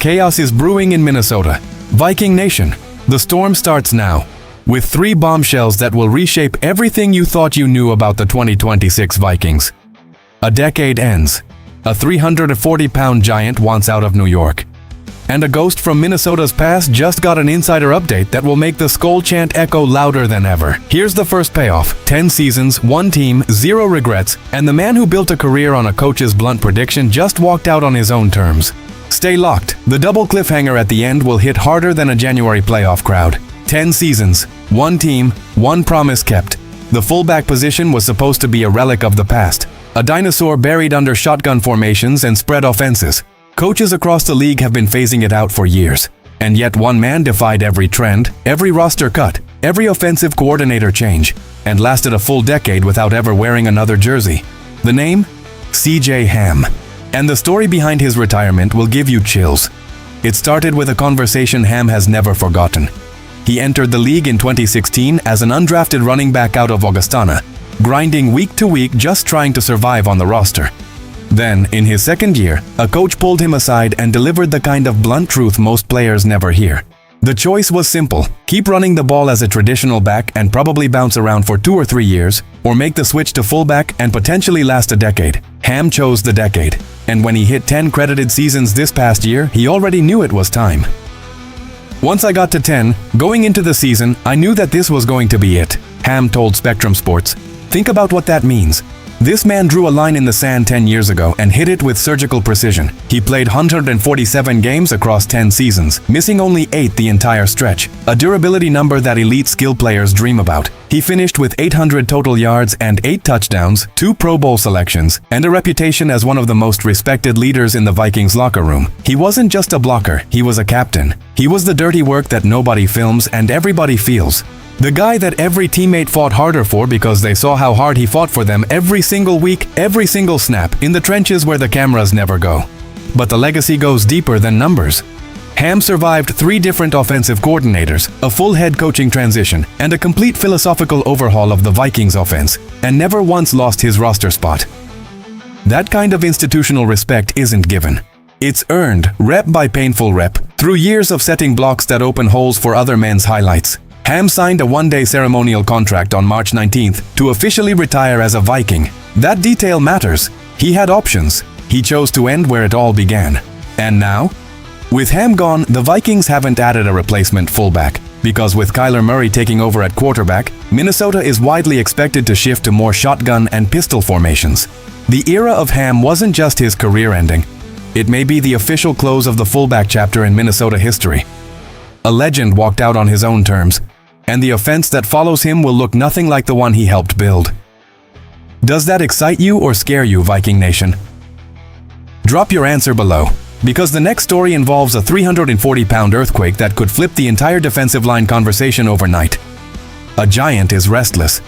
chaos is brewing in Minnesota. Viking Nation, the storm starts now, with 3 bombshells that will reshape everything you thought you knew about the 2026 Vikings. A decade ends. A 340-pound giant wants out of New York. And a ghost from Minnesota's past just got an insider update that will make the Skol chant echo louder than ever. Here's the first payoff: 10 seasons, 1 team, 0 regrets, and the man who built a career on a coach's blunt prediction just walked out on his own terms. Stay locked. The double cliffhanger at the end will hit harder than a January playoff crowd. 10 seasons, 1 team, 1 promise kept. The fullback position was supposed to be a relic of the past, a dinosaur buried under shotgun formations and spread offenses. Coaches across the league have been phasing it out for years, and yet one man defied every trend, every roster cut, every offensive coordinator change, and lasted a full decade without ever wearing another jersey. The name? C.J. Ham. And the story behind his retirement will give you chills. It started with a conversation Ham has never forgotten. He entered the league in 2016 as an undrafted running back out of Augustana, grinding week to week just trying to survive on the roster. Then, in his second year, a coach pulled him aside and delivered the kind of blunt truth most players never hear. The choice was simple: keep running the ball as a traditional back and probably bounce around for 2 or 3 years, or make the switch to fullback and potentially last a decade. Ham chose the decade, and when he hit 10 credited seasons this past year, he already knew it was time. Once I got to 10, going into the season, I knew that this was going to be it, Ham told Spectrum Sports. Think about what that means. This man drew a line in the sand 10 years ago and hit it with surgical precision. He played 147 games across 10 seasons, missing only 8 the entire stretch, a durability number that elite skill players dream about. He finished with 800 total yards and 8 touchdowns, 2 Pro Bowl selections, and a reputation as one of the most respected leaders in the Vikings locker room. He wasn't just a blocker, he was a captain. He was the dirty work that nobody films and everybody feels. The guy that every teammate fought harder for because they saw how hard he fought for them every single week, every single snap, in the trenches where the cameras never go. But the legacy goes deeper than numbers. Ham survived 3 different offensive coordinators, a full head coaching transition, and a complete philosophical overhaul of the Vikings offense, and never once lost his roster spot. That kind of institutional respect isn't given. It's earned, rep by painful rep, through years of setting blocks that open holes for other men's highlights. Ham signed a 1-day ceremonial contract on March 19th to officially retire as a Viking. That detail matters. He had options. He chose to end where it all began. And now? With Ham gone, the Vikings haven't added a replacement fullback, because with Kyler Murray taking over at quarterback, Minnesota is widely expected to shift to more shotgun and pistol formations. The era of Ham wasn't just his career ending. It may be the official close of the fullback chapter in Minnesota history. A legend walked out on his own terms, and the offense that follows him will look nothing like the one he helped build. Does that excite you or scare you, Viking Nation? Drop your answer below, because the next story involves a 340-pound earthquake that could flip the entire defensive line conversation overnight. A giant is restless.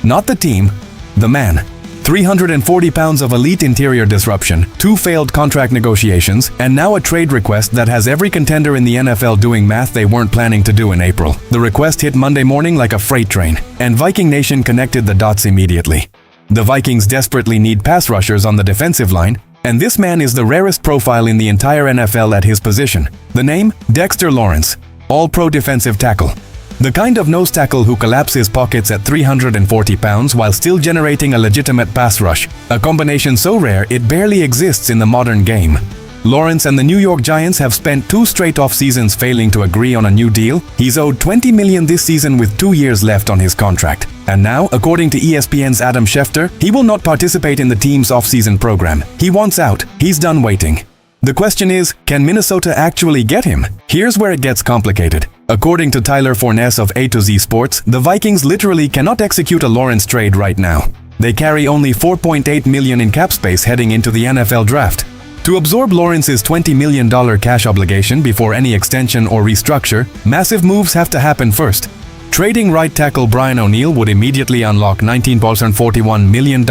Not the team, the man. 340 pounds of elite interior disruption, 2 failed contract negotiations, and now a trade request that has every contender in the NFL doing math they weren't planning to do in April. The request hit Monday morning like a freight train, and Viking Nation connected the dots immediately. The Vikings desperately need pass rushers on the defensive line, and this man is the rarest profile in the entire NFL at his position. The name? Dexter Lawrence, all-pro defensive tackle. The kind of nose tackle who collapses pockets at 340 pounds while still generating a legitimate pass rush, a combination so rare it barely exists in the modern game. Lawrence and the New York Giants have spent 2 straight off seasons failing to agree on a new deal. He's owed $20 million this season with 2 years left on his contract. And now, according to ESPN's Adam Schefter, he will not participate in the team's off-season program. He wants out. He's done waiting. The question is, can Minnesota actually get him? Here's where it gets complicated. According to Tyler Forness of A to Z Sports, the Vikings literally cannot execute a Lawrence trade right now. They carry only $4.8 million in cap space heading into the NFL draft. To absorb Lawrence's $20 million cash obligation before any extension or restructure, massive moves have to happen first. Trading right tackle Brian O'Neill would immediately unlock $19.41 million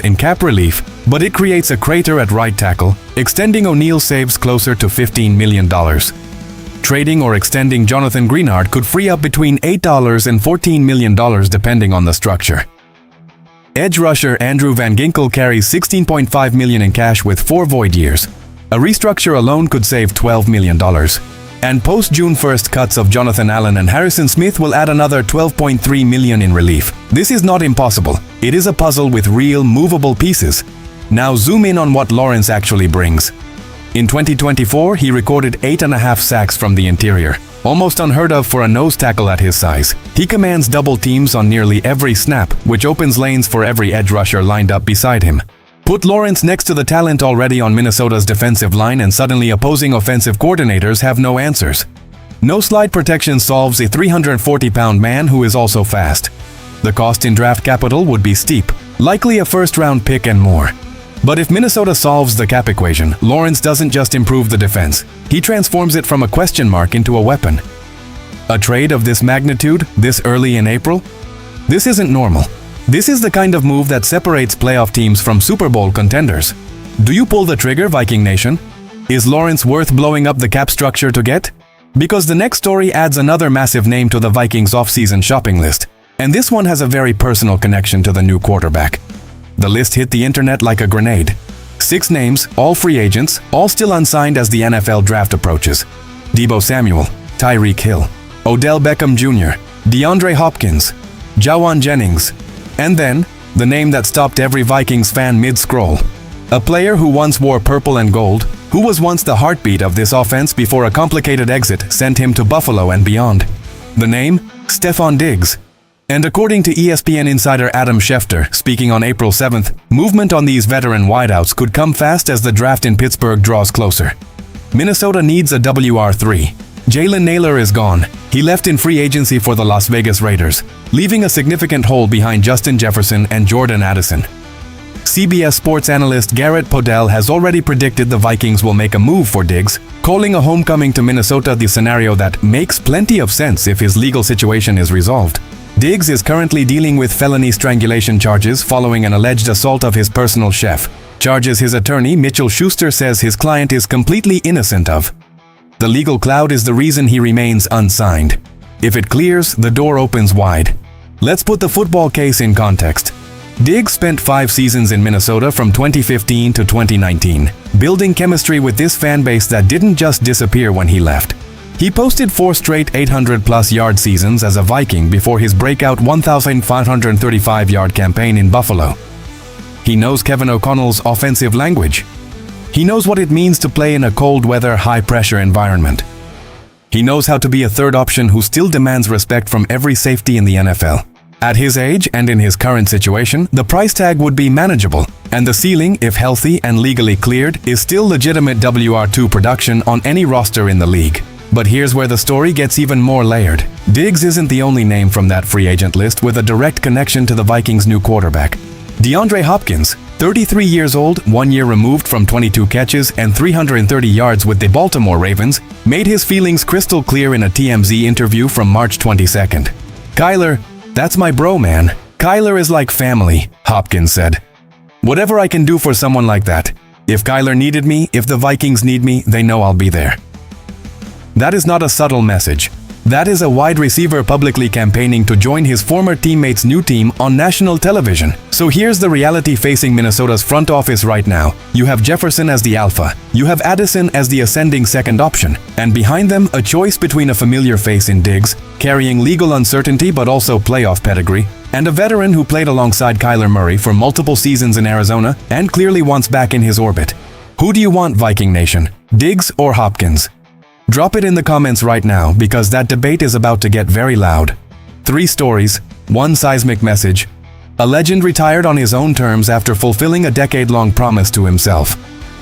in cap relief, but it creates a crater at right tackle. Extending O'Neill saves closer to $15 million. Trading or extending Jonathan Greenard could free up between $8 and $14 million depending on the structure. Edge rusher Andrew Van Ginkel carries $16.5 million in cash with 4 void years. A restructure alone could save $12 million. And post-June 1st cuts of Jonathan Allen and Harrison Smith will add another $12.3 million in relief. This is not impossible. It is a puzzle with real, movable pieces. Now zoom in on what Lawrence actually brings. In 2024, he recorded 8.5 sacks from the interior, almost unheard of for a nose tackle at his size. He commands double teams on nearly every snap, which opens lanes for every edge rusher lined up beside him. Put Lawrence next to the talent already on Minnesota's defensive line and suddenly opposing offensive coordinators have no answers. No slide protection solves a 340-pound man who is also fast. The cost in draft capital would be steep, likely a first-round pick and more. But if Minnesota solves the cap equation, Lawrence doesn't just improve the defense. He transforms it from a question mark into a weapon. A trade of this magnitude, this early in April? This isn't normal. This is the kind of move that separates playoff teams from Super Bowl contenders. Do you pull the trigger, Viking Nation? Is Lawrence worth blowing up the cap structure to get? Because the next story adds another massive name to the Vikings offseason shopping list. And this one has a very personal connection to the new quarterback. The list hit the internet like a grenade. 6 names, all free agents, all still unsigned as the NFL draft approaches. Deebo Samuel, Tyreek Hill, Odell Beckham Jr., DeAndre Hopkins, Jawan Jennings, and then, the name that stopped every Vikings fan mid-scroll. A player who once wore purple and gold, who was once the heartbeat of this offense before a complicated exit sent him to Buffalo and beyond. The name? Stefon Diggs. And according to ESPN insider Adam Schefter, speaking on April 7th, movement on these veteran wideouts could come fast as the draft in Pittsburgh draws closer. Minnesota needs a WR3. Jalen Nailor is gone. He left in free agency for the Las Vegas Raiders, leaving a significant hole behind Justin Jefferson and Jordan Addison. CBS sports analyst Garrett Podell has already predicted the Vikings will make a move for Diggs, calling a homecoming to Minnesota the scenario that makes plenty of sense if his legal situation is resolved. Diggs is currently dealing with felony strangulation charges following an alleged assault of his personal chef, charges his attorney Mitchell Schuster says his client is completely innocent of. The legal cloud is the reason he remains unsigned. If it clears, the door opens wide. Let's put the football case in context. Diggs spent 5 seasons in Minnesota from 2015 to 2019, building chemistry with this fan base that didn't just disappear when he left. He posted 4 straight 800-plus yard seasons as a Viking before his breakout 1,535-yard campaign in Buffalo. He knows Kevin O'Connell's offensive language. He knows what it means to play in a cold-weather, high-pressure environment. He knows how to be a third option who still demands respect from every safety in the NFL. At his age and in his current situation, the price tag would be manageable, and the ceiling, if healthy and legally cleared, is still legitimate WR2 production on any roster in the league. But here's where the story gets even more layered. Diggs isn't the only name from that free agent list with a direct connection to the Vikings' new quarterback. DeAndre Hopkins, 33 years old, 1 year removed from 22 catches and 330 yards with the Baltimore Ravens, made his feelings crystal clear in a TMZ interview from March 22nd. "Kyler, that's my bro, man. Kyler is like family," Hopkins said. "Whatever I can do for someone like that. If Kyler needed me, if the Vikings need me, they know I'll be there." That is not a subtle message. That is a wide receiver publicly campaigning to join his former teammates' new team on national television. So here's the reality facing Minnesota's front office right now. You have Jefferson as the alpha. You have Addison as the ascending second option. And behind them, a choice between a familiar face in Diggs, carrying legal uncertainty but also playoff pedigree, and a veteran who played alongside Kyler Murray for multiple seasons in Arizona and clearly wants back in his orbit. Who do you want, Viking Nation? Diggs or Hopkins? Drop it in the comments right now because that debate is about to get very loud. 3 stories, 1 seismic message. A legend retired on his own terms after fulfilling a decade-long promise to himself.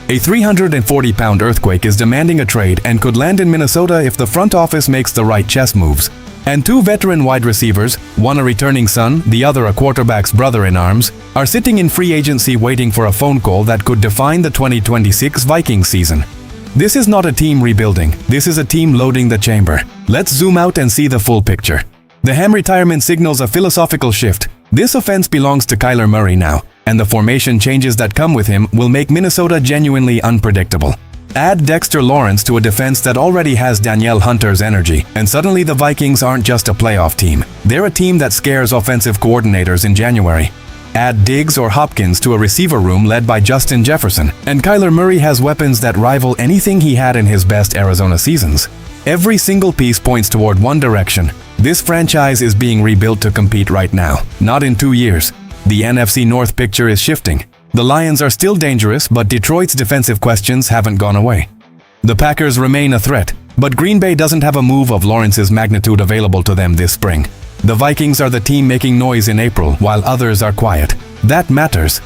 A 340-pound earthquake is demanding a trade and could land in Minnesota if the front office makes the right chess moves. And 2 veteran wide receivers, one a returning son, the other a quarterback's brother-in-arms, are sitting in free agency waiting for a phone call that could define the 2026 Vikings season. This is not a team rebuilding, this is a team loading the chamber. Let's zoom out and see the full picture. The Ham retirement signals a philosophical shift. This offense belongs to Kyler Murray now, and the formation changes that come with him will make Minnesota genuinely unpredictable. Add Dexter Lawrence to a defense that already has Danielle Hunter's energy, and suddenly the Vikings aren't just a playoff team. They're a team that scares offensive coordinators in January. Add Diggs or Hopkins to a receiver room led by Justin Jefferson, and Kyler Murray has weapons that rival anything he had in his best Arizona seasons. Every single piece points toward one direction. This franchise is being rebuilt to compete right now, not in 2 years. The NFC North picture is shifting. The Lions are still dangerous, but Detroit's defensive questions haven't gone away. The Packers remain a threat, but Green Bay doesn't have a move of Lawrence's magnitude available to them this spring. The Vikings are the team making noise in April, while others are quiet. That matters.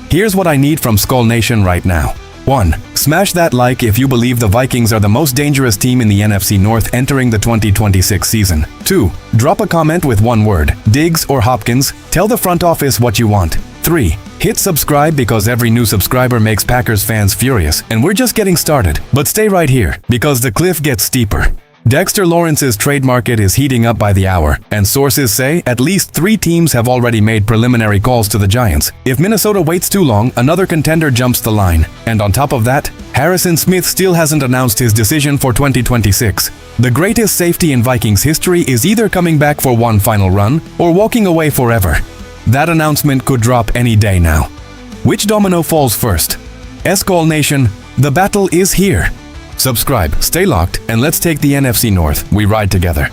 Here's what I need from Skull Nation right now. 1. Smash that like if you believe the Vikings are the most dangerous team in the NFC North entering the 2026 season. 2. Drop a comment with one word, Diggs or Hopkins. Tell the front office what you want. 3. Hit subscribe because every new subscriber makes Packers fans furious, and we're just getting started. But stay right here, because the cliff gets steeper. Dexter Lawrence's trade market is heating up by the hour, and sources say at least 3 teams have already made preliminary calls to the Giants. If Minnesota waits too long, another contender jumps the line. And on top of that, Harrison Smith still hasn't announced his decision for 2026. The greatest safety in Vikings history is either coming back for one final run or walking away forever. That announcement could drop any day now. Which domino falls first? Skull Nation, the battle is here. Subscribe, stay locked, and let's take the NFC North. We ride together.